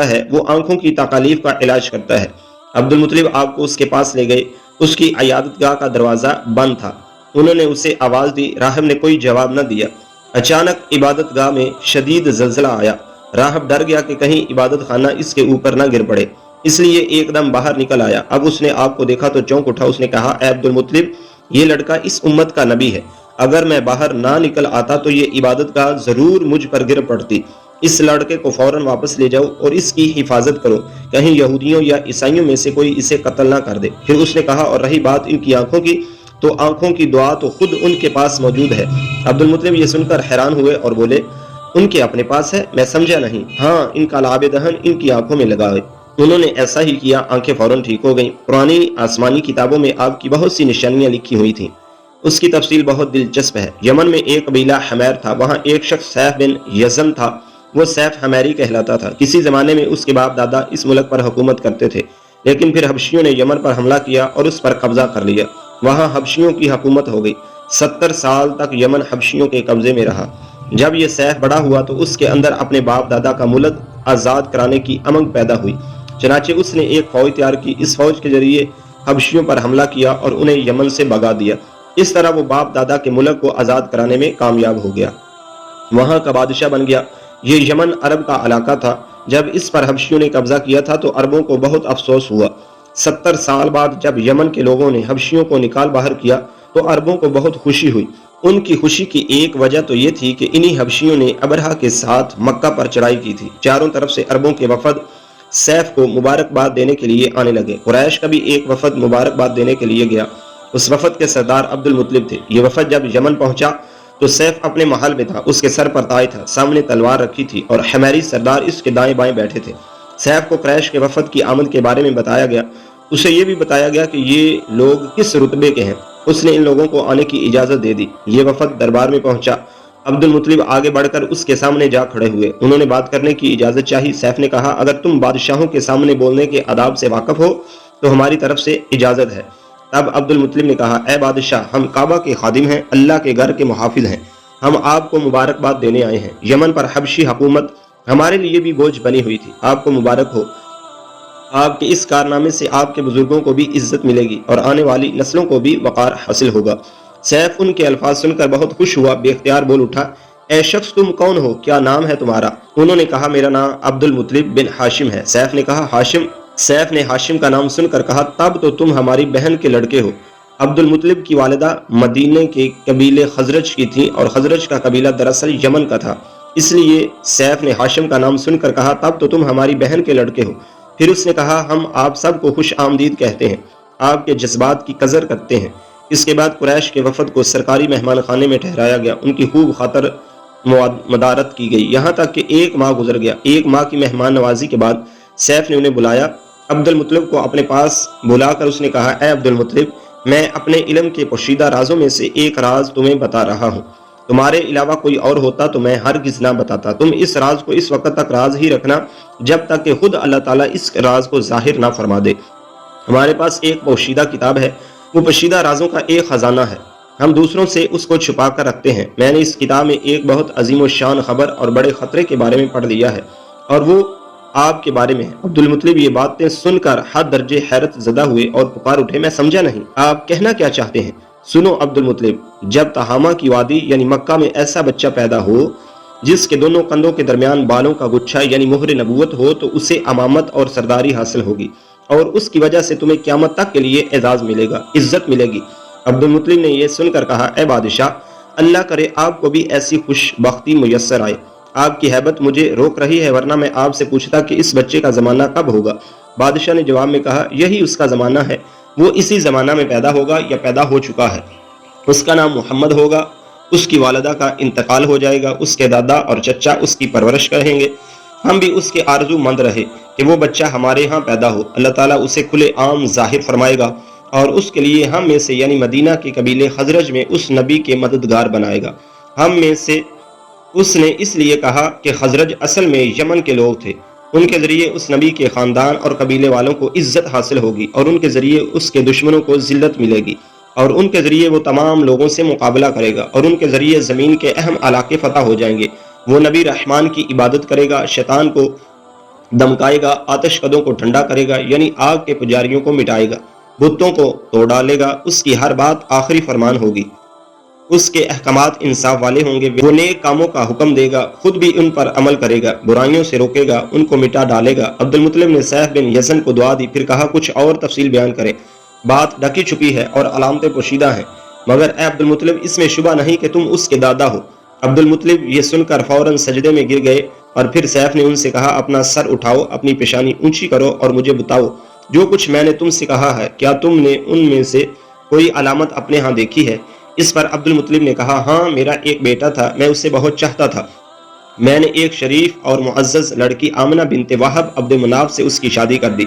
ہے وہ آنکھوں کی تکالیف کا علاج کرتا ہے۔ عبد المطلب آپ کو اس کے پاس لے گئے۔ اس کی عیادت گاہ کا دروازہ بند تھا۔ انہوں نے اسے آواز دی، راہب نے کوئی جواب نہ دیا۔ اچانک عبادت گاہ میں شدید زلزلہ آیا۔ راہب ڈر گیا کہ کہیں عبادت خانہ اس کے اوپر نہ گر پڑے، اس لیے ایک دم باہر نکل آیا۔ اب اس نے آپ کو دیکھا تو چونک اٹھا۔ اس نے کہا، اے عبد المطلب، یہ لڑکا اس امت کا نبی ہے۔ اگر میں باہر نہ نکل آتا تو یہ عبادت گاہ ضرور مجھ پر گر پڑتی۔ اس لڑکے کو فوراً واپس لے جاؤ اور اس کی حفاظت کرو، کہیں یہودیوں یا عیسائیوں میں سے کوئی اسے قتل نہ کر دے۔ پھر اس نے کہا، اور رہی بات ان کی آنکھوں کی، تو آنکھوں کی دعا تو خود ان کے پاس موجود ہے۔ عبد المطلب یہ سن کر حیران ہوئے اور بولے، ان کے اپنے پاس ہے؟ میں سمجھا نہیں۔ ہاں، ان کا لعاب دہن ان کی آنکھوں میں لگا ہے۔ انہوں نے ایسا ہی کیا، آنکھیں فوراً ٹھیک ہو گئیں۔ پرانی آسمانی کتابوں میں آپ کی بہت سی نشانیاں لکھی ہوئی تھیں۔ اس کی تفصیل بہت دلچسپ ہے۔ یمن میں ایک قبیلہ حمیر تھا، وہاں ایک شخص سیف بن یزن تھا، وہ سیف حمیری کہلاتا تھا۔ کسی زمانے میں اس کے باپ دادا اس ملک پر حکومت کرتے تھے، لیکن پھر حبشیوں نے یمن پر حملہ کیا اور اس پر قبضہ کر لیا۔ وہاں حبشیوں کی حکومت ہو گئی۔ 70 سال تک یمن حبشیوں کے قبضے میں رہا۔ جب یہ سیف بڑا ہوا تو اس کے اندر اپنے باپ دادا کا ملک آزاد کرانے کی امنگ پیدا ہوئی، چنانچہ اس نے ایک فوج تیار کی۔ اس فوج کے ذریعے حبشیوں پر حملہ کیا اور انہیں یمن سے بھگا دیا۔ اس طرح وہ باپ دادا کے ملک کو آزاد کرانے میں کامیاب ہو گیا، وہاں کا بادشاہ بن گیا۔ یہ یمن عرب کا علاقہ تھا۔ جب اس پر حبشیوں نے قبضہ کیا تھا تو عربوں کو بہت افسوس ہوا۔ 70 سال بعد جب یمن کے لوگوں نے حبشیوں کو نکال باہر کیا تو عربوں کو بہت خوشی ہوئی۔ ان کی خوشی کی ایک وجہ تو یہ تھی کہ انہی حبشیوں نے ابرہہ کے ساتھ مکہ پر چڑھائی کی تھی۔ چاروں طرف سے عربوں کے وفد سیف کو مبارکباد دینے کے لیے آنے لگے۔ قریش کا بھی ایک وفد مبارکباد دینے کے لیے گیا۔ اس وفد کے سردار عبد المطلب تھے۔ یہ وفد جب یمن پہنچا تو سیف اپنے محل میں تھا، اس کے سر پر تاج تھا، سامنے تلوار رکھی تھی اور حمیری سردار اس کے دائیں بائیں بیٹھے تھے۔ سیف کو قریش کے وفد کی آمد کے بارے میں بتایا گیا۔ اسے یہ بھی بتایا گیا کہ یہ لوگ کس رتبے کے ہیں۔ اس نے ان لوگوں کو آنے کی اجازت دے دی۔ یہ وفد دربار میں پہنچا۔ عبد المطلب آگے بڑھ کر اس کے سامنے جا کھڑے ہوئے۔ انہوں نے بات کرنے کی اجازت چاہی۔ سیف نے کہا، اگر تم بادشاہوں کے سامنے بولنے کے آداب سے واقف ہو تو ہماری طرف سے اجازت ہے۔ تب عبد المطلب نے کہا، اے بادشاہ، ہم کعبہ کے خادم ہیں، اللہ کے گھر کے محافظ ہیں، ہم آپ کو مبارکباد دینے آئے ہیں۔ یمن پر حبشی حکومت ہمارے لیے بھی بوجھ بنی ہوئی تھی، آپ کو مبارک ہو۔ آپ کے اس کارنامے سے آپ کے بزرگوں کو بھی عزت ملے گی اور آنے والی نسلوں کو بھی وقار حاصل ہوگا۔ سیف ان کے الفاظ سن کر بہت خوش ہوا، بے اختیار بول اٹھا، اے شخص، تم کون ہو؟ کیا نام ہے تمہارا؟ انہوں نے کہا، میرا نام عبد المطلب بن ہاشم ہے۔ سیف نے کہا، ہاشم؟ سیف نے ہاشم کا نام سن کر کہا، تب تو تم ہماری بہن کے لڑکے ہو۔ عبد المطلب کی والدہ مدینے کے قبیلے خزرج کی تھی اور خزرج کا قبیلہ دراصل یمن کا تھا، اس لیے سیف نے ہاشم کا نام سن کر کہا، تب تو تم ہماری بہن کے لڑکے ہو۔ پھر اس نے کہا، ہم آپ سب کو خوش آمدید کہتے ہیں، آپ کے جذبات کی قدر کرتے ہیں۔ اس کے بعد قریش کے وفد کو سرکاری مہمان خانے میں ٹھہرایا گیا، ان کی خوب خاطر مدارت کی گئی، یہاں تک کہ 1 ماہ گزر گیا۔ 1 ماہ کی مہمان نوازی کے بعد سیف نے انہیں بلایا۔ عبد المطلب کو اپنے پاس بلا کر اس نے کہا، اے عبد المطلب، میں اپنے علم کے پوشیدہ رازوں میں سے ایک راز تمہیں بتا رہا ہوں، تمہارے علاوہ کوئی اور ہوتا تو میں ہرگز نہ بتاتا۔ تم اس راز کو اس وقت تک راز ہی رکھنا جب تک کہ خود اللہ تعالیٰ اس راز کو ظاہر نہ فرما دے۔ ہمارے پاس ایک پوشیدہ کتاب ہے، وہ پوشیدہ رازوں کا ایک خزانہ ہے، ہم دوسروں سے اس کو چھپا کر رکھتے ہیں۔ میں نے اس کتاب میں ایک بہت عظیم و شان خبر اور بڑے خطرے کے بارے میں پڑھ لیا ہے، اور وہ آپ کے بارے میں ہے۔ عبد المطلب یہ باتیں سن کر حد درجے حیرت زدہ ہوئے اور پکار اٹھے، میں سمجھا نہیں، آپ کہنا کیا چاہتے ہیں؟ سنو عبد المطلب، جب تہامہ کی وادی یعنی مکہ میں ایسا بچہ پیدا ہو جس کے دونوں کندھوں کے درمیان بالوں کا گچھا یعنی مہر نبوت ہو تو اسے امامت اور سرداری حاصل ہوگی، اور اس کی وجہ سے تمہیں قیامت تک کے لیے اعزاز ملے گا، عزت ملے گی۔ عبد المطلب نے یہ سن کر کہا، اے بادشاہ، اللہ کرے آپ کو بھی ایسی خوش بختی میسر آئے۔ آپ کی ہیبت مجھے روک رہی ہے، ورنہ میں آپ سے پوچھتا کہ اس بچے کا زمانہ کب ہوگا۔ بادشاہ نے جواب میں کہا، یہی اس کا زمانہ ہے، وہ اسی زمانہ میں پیدا ہوگا یا پیدا ہو چکا ہے۔ اس کا نام محمد ہوگا، اس کی والدہ کا انتقال ہو جائے گا، اس کے دادا اور چچا اس کی پرورش کریں گے۔ ہم بھی اس کے آرزو مند رہے کہ وہ بچہ ہمارے ہاں پیدا ہو۔ اللہ تعالیٰ اسے کھلے عام ظاہر فرمائے گا اور اس کے لیے ہم میں سے یعنی مدینہ کے قبیلے خزرج میں اس نبی کے مددگار بنائے گا۔ ہم میں سے اس نے اس لیے کہا کہ خزرج اصل میں یمن کے لوگ تھے، ان کے ذریعے اس نبی کے خاندان اور قبیلے والوں کو عزت حاصل ہوگی اور ان کے ذریعے اس کے دشمنوں کو ذلت ملے گی، اور ان کے ذریعے وہ تمام لوگوں سے مقابلہ کرے گا اور ان کے ذریعے زمین کے اہم علاقے فتح ہو جائیں گے۔ وہ نبی رحمان کی عبادت کرے گا، شیطان کو دمکائے گا، آتش قدوں کو ٹھنڈا کرے گا یعنی آگ کے پجاریوں کو مٹائے گا، بتوں کو توڑ ڈالے گا، اس کی ہر بات آخری فرمان ہوگی، اس کے احکامات انصاف والے ہوں گے، وہ نیک کاموں کا حکم دے گا، خود بھی ان پر عمل کرے گا، برائیوں سے روکے گا، ان کو مٹا ڈالے گا۔ عبد المطلب نے سیف بن یزن کو دعا دی، پھر کہا کچھ اور تفصیل بیان کرے، بات ڈھکی چھپی ہے اور علامتیں پوشیدہ ہیں، مگر اے عبد المطلب اس میں شبہ نہیں کہ تم اس کے دادا ہو۔ عبد المطلب یہ سن کر فوراً سجدے میں گر گئے، اور پھر سیف نے ان سے کہا اپنا سر اٹھاؤ، اپنی پیشانی اونچی کرو اور مجھے بتاؤ جو کچھ میں نے تم سے کہا ہے، کیا تم نے ان میں سے کوئی علامت اپنے ہاں دیکھی ہے؟ اس پر عبد المطلب نے کہا ہاں، میرا ایک بیٹا تھا، میں اسے بہت چاہتا تھا، میں نے ایک شریف اور معزز لڑکی آمنہ بنت وہب عبد مناف سے اس کی شادی کر دی،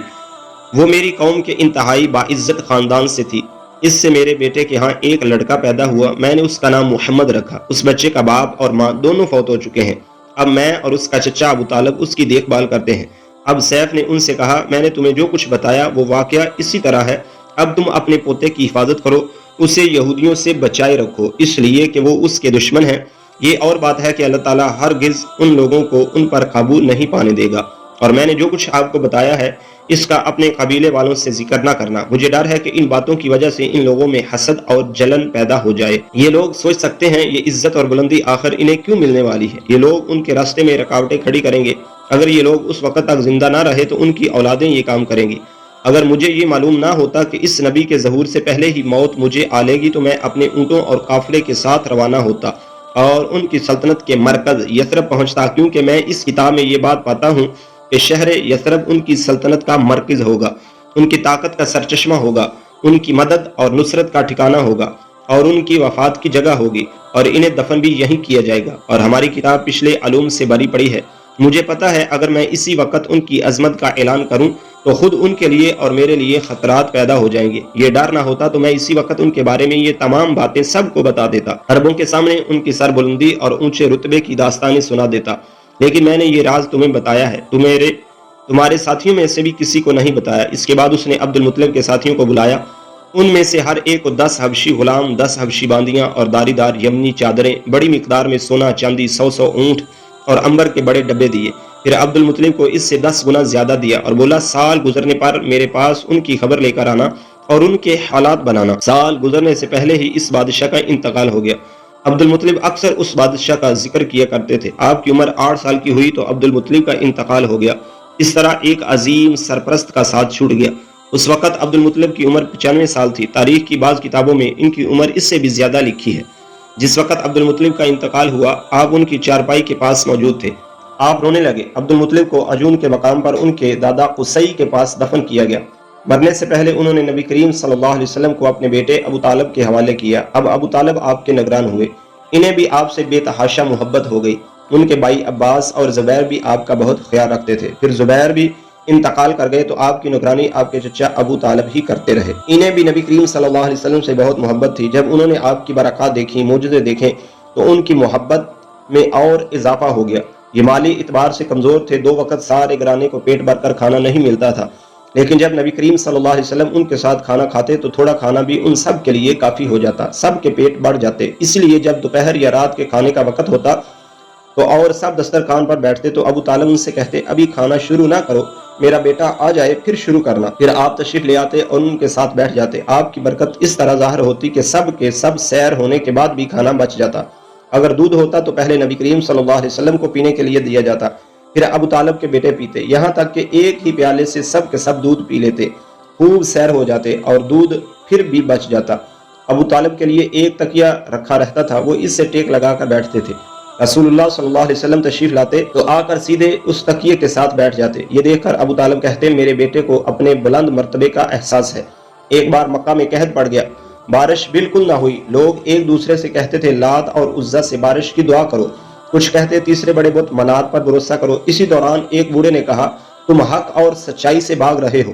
وہ میری قوم کے انتہائی باعزت خاندان سے تھی، اس سے میرے بیٹے کے ہاں ایک لڑکا پیدا ہوا، میں نے اس کا نام محمد رکھا، اس بچے کا باپ اور ماں دونوں فوت ہو چکے ہیں، اب میں اور اس کا چچا ابو طالب اس کی دیکھ بھال کرتے ہیں۔ اب سیف نے ان سے کہا میں نے تمہیں جو کچھ بتایا وہ واقعہ اسی طرح ہے، اب تم اپنے پوتے کی حفاظت کرو، اسے یہودیوں سے بچائے رکھو، اس لیے کہ وہ اس کے دشمن ہیں، یہ اور بات ہے کہ اللہ تعالیٰ ہرگز ان لوگوں کو ان پر قابو نہیں پانے دے گا، اور میں نے جو کچھ آپ کو بتایا ہے اس کا اپنے قبیلے والوں سے ذکر نہ کرنا، مجھے ڈر ہے کہ ان باتوں کی وجہ سے ان لوگوں میں حسد اور جلن پیدا ہو جائے، یہ لوگ سوچ سکتے ہیں یہ عزت اور بلندی آخر انہیں کیوں ملنے والی ہے، یہ لوگ ان کے راستے میں رکاوٹیں کھڑی کریں گے، اگر یہ لوگ اس وقت تک زندہ نہ رہے تو ان کی اولادیں یہ کام کریں گی، اگر مجھے یہ معلوم نہ ہوتا کہ اس نبی کے ظہور سے پہلے ہی موت مجھے آ لے گی تو میں اپنے اونٹوں اور قافلے کے ساتھ روانہ ہوتا اور ان کی سلطنت کے مرکز یثرب پہنچتا، کیونکہ میں اس کتاب میں یہ بات پاتا ہوں کہ شہر یثرب ان کی سلطنت کا مرکز ہوگا، ان کی طاقت کا سرچشمہ ہوگا، ان کی مدد اور نصرت کا ٹھکانہ ہوگا اور ان کی وفات کی جگہ ہوگی، اور انہیں دفن بھی یہیں کیا جائے گا، اور ہماری کتاب پچھلے علوم سے بری پڑی ہے، مجھے پتا ہے اگر میں اسی وقت ان کی عظمت کا اعلان کروں تو خود ان کے لیے اور میرے لیے خطرات پیدا ہو جائیں گے، یہ ڈر نہ ہوتا تو میں اسی وقت ان کے بارے میں یہ تمام باتیں سب کو بتا دیتا، عربوں کے سامنے ان کی سربلندی اور اونچے رتبے کی داستانیں سنا دیتا، لیکن میں نے یہ راز تمہیں بتایا ہے، تمہارے ساتھیوں میں سے بھی کسی کو نہیں بتایا۔ اس کے بعد اس نے عبد المطلب کے ساتھیوں کو بلایا، ان میں سے ہر ایک کو 10 حبشی غلام، 10 حبشی باندیاں اور داری دار یمنی چادریں، بڑی مقدار میں سونا چاندی، 100 اونٹ اور عنبر کے بڑے ڈبے دیے، پھر عبد المطلب کو اس سے 10 گنا زیادہ دیا اور بولا سال گزرنے پر میرے پاس ان کی خبر لے کر آنا اور ان کے حالات بنانا۔ سال گزرنے سے پہلے ہی اس بادشاہ کا انتقال ہو گیا۔ عبد المطلب اکثر اس بادشاہ کا ذکر کیا کرتے تھے، آپ کی عمر 8 سال کی ہوئی تو عبد المطلب کا انتقال ہو گیا، اس طرح ایک عظیم سرپرست کا ساتھ چھوٹ گیا۔ اس وقت عبد المطلب کی عمر 95 سال تھی، تاریخ کی بعض کتابوں میں ان کی عمر اس سے بھی زیادہ لکھی ہے۔ جس وقت عبد المطلب کا انتقال ہوا آپ ان کی چارپائی کے پاس موجود تھے، آپ رونے لگے۔ عبد المطلب کو عجون کے مقام پر ان کے دادا قصی کے پاس دفن کیا گیا۔ مرنے سے پہلے انہوں نے نبی کریم صلی اللہ علیہ وسلم کو اپنے بیٹے ابو طالب کے حوالے کیا، اب ابو طالب آپ کے نگران ہوئے، انہیں بھی آپ سے بے تحاشا محبت ہو گئی، ان کے بھائی عباس اور زبیر بھی آپ کا بہت خیال رکھتے تھے، پھر زبیر بھی انتقال کر گئے تو آپ کی نگرانی آپ کے چچا ابو طالب ہی کرتے رہے، انہیں بھی نبی کریم صلی اللہ علیہ وسلم سے بہت محبت تھی، جب انہوں نے آپ کی برکات دیکھی، معجزے دیکھے تو ان کی محبت میں اور اضافہ ہو گیا۔ یہ مالی اعتبار سے کمزور تھے، 2 وقت سارے گھرانے کو پیٹ بھر کر کھانا نہیں ملتا تھا، لیکن جب نبی کریم صلی اللہ علیہ وسلم ان کے ساتھ کھانا کھاتے تو تھوڑا کھانا بھی ان سب کے لیے کافی ہو جاتا، سب کے پیٹ بڑھ جاتے، اس لیے جب دوپہر یا رات کے کھانے کا وقت ہوتا تو اور سب دسترخوان پر بیٹھتے تو ابو طالب ان سے کہتے ابھی کھانا شروع نہ کرو، میرا بیٹا آ جائے پھر شروع کرنا، پھر آپ تشریف لے آتے اور ان کے ساتھ بیٹھ جاتے، آپ کی برکت اس طرح ظاہر ہوتی کہ سب کے سب سیر ہونے کے بعد بھی کھانا بچ جاتا، اگر دودھ ہوتا تو پہلے نبی کریم صلی اللہ علیہ وسلم کو پینے کے لیے دیا جاتا، پھر ابو طالب کے بیٹے پیتے، یہاں تک کہ ایک ہی پیالے سے سب کے سب دودھ پی لیتے، خوب سیر ہو جاتے اور دودھ پھر بھی بچ جاتا۔ ابو طالب کے لیے ایک تکیہ رکھا رہتا تھا، وہ اس سے ٹیک لگا کر بیٹھتے تھے، رسول اللہ صلی اللہ علیہ وسلم تشریف لاتے تو آ کر سیدھے اس تکیے کے ساتھ بیٹھ جاتے، یہ دیکھ کر ابو طالب کہتے میرے بیٹے کو اپنے بلند مرتبے کا احساس ہے۔ ایک بار مکہ میں قحط پڑ گیا، بارش بالکل نہ ہوئی، لوگ ایک دوسرے سے کہتے تھے لات اور عزا سے بارش کی دعا کرو، کچھ کہتے تیسرے بڑے بت منات پر بھروسہ کرو۔ اسی دوران ایک بوڑھے نے کہا تم حق اور سچائی سے بھاگ رہے ہو،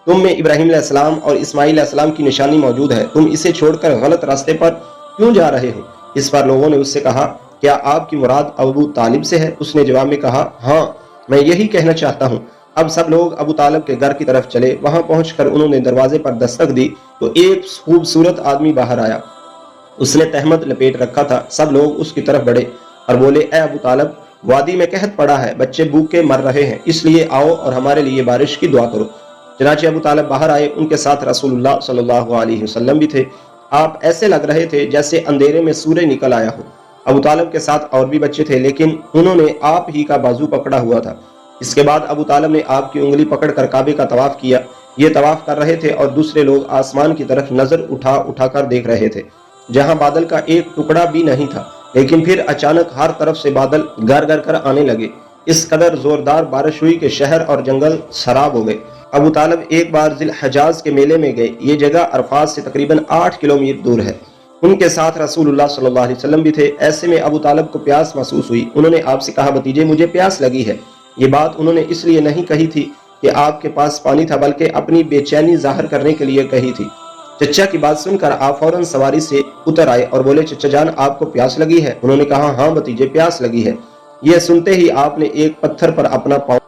تم میں ابراہیم علیہ السلام اور اسماعیل علیہ السلام کی نشانی موجود ہے، تم اسے چھوڑ کر غلط راستے پر کیوں جا رہے ہو؟ اس پر لوگوں نے اس سے کہا کیا آپ کی مراد ابو طالب سے ہے؟ اس نے جواب میں کہا ہاں، میں یہی کہنا چاہتا ہوں۔ اب سب لوگ ابو طالب کے گھر کی طرف چلے، وہاں پہنچ کر انہوں نے دروازے پر دستک دی تو ایک خوبصورت آدمی باہر آیا، اس نے تہمد لپیٹ رکھا تھا، سب لوگ اس کی طرف بڑھے اور بولے اے ابو طالب وادی میں قحط پڑا ہے، بچے بھوکے مر رہے ہیں، اس لیے آؤ اور ہمارے لیے بارش کی دعا کرو۔ چنانچہ ابو طالب باہر آئے، ان کے ساتھ رسول اللہ صلی اللہ علیہ وسلم بھی تھے۔ آپ ایسے لگ رہے تھے جیسے اندھیرے میں سورج نکل آیا ہو۔ ابو طالب کے ساتھ اور بھی بچے تھے، لیکن انہوں نے آپ ہی کا بازو پکڑا ہوا تھا۔ اس کے بعد ابو طالب نے آپ کی انگلی پکڑ کر کعبے کا طواف کیا۔ یہ طواف کر رہے تھے اور دوسرے لوگ آسمان کی طرف نظر اٹھا اٹھا کر دیکھ رہے تھے، جہاں بادل کا ایک ٹکڑا بھی نہیں تھا۔ لیکن پھر اچانک ہر طرف سے بادل گر گر کر آنے لگے۔ اس قدر زوردار بارش ہوئی کہ شہر اور جنگل سراب ہو گئے۔ ابو طالب ایک بار ذی الحجاز کے میلے میں گئے۔ یہ جگہ عرفات سے تقریباً 8 کلومیٹر دور ہے۔ ان کے ساتھ رسول اللہ صلی اللہ علیہ وسلم بھی تھے۔ ایسے میں ابو طالب کو پیاس محسوس ہوئی۔ انہوں نے آپ سے کہا، بھتیجے مجھے پیاس لگی ہے۔ یہ بات انہوں نے اس لیے نہیں کہی تھی کہ آپ کے پاس پانی تھا، بلکہ اپنی بے چینی ظاہر کرنے کے لیے کہی تھی۔ چچا کی بات سن کر آپ فوراً سواری سے اتر آئے اور بولے، چچا جان آپ کو پیاس لگی ہے؟ انہوں نے کہا، ہاں بھتیجے پیاس لگی ہے۔ یہ سنتے ہی آپ نے ایک پتھر پر اپنا پاؤں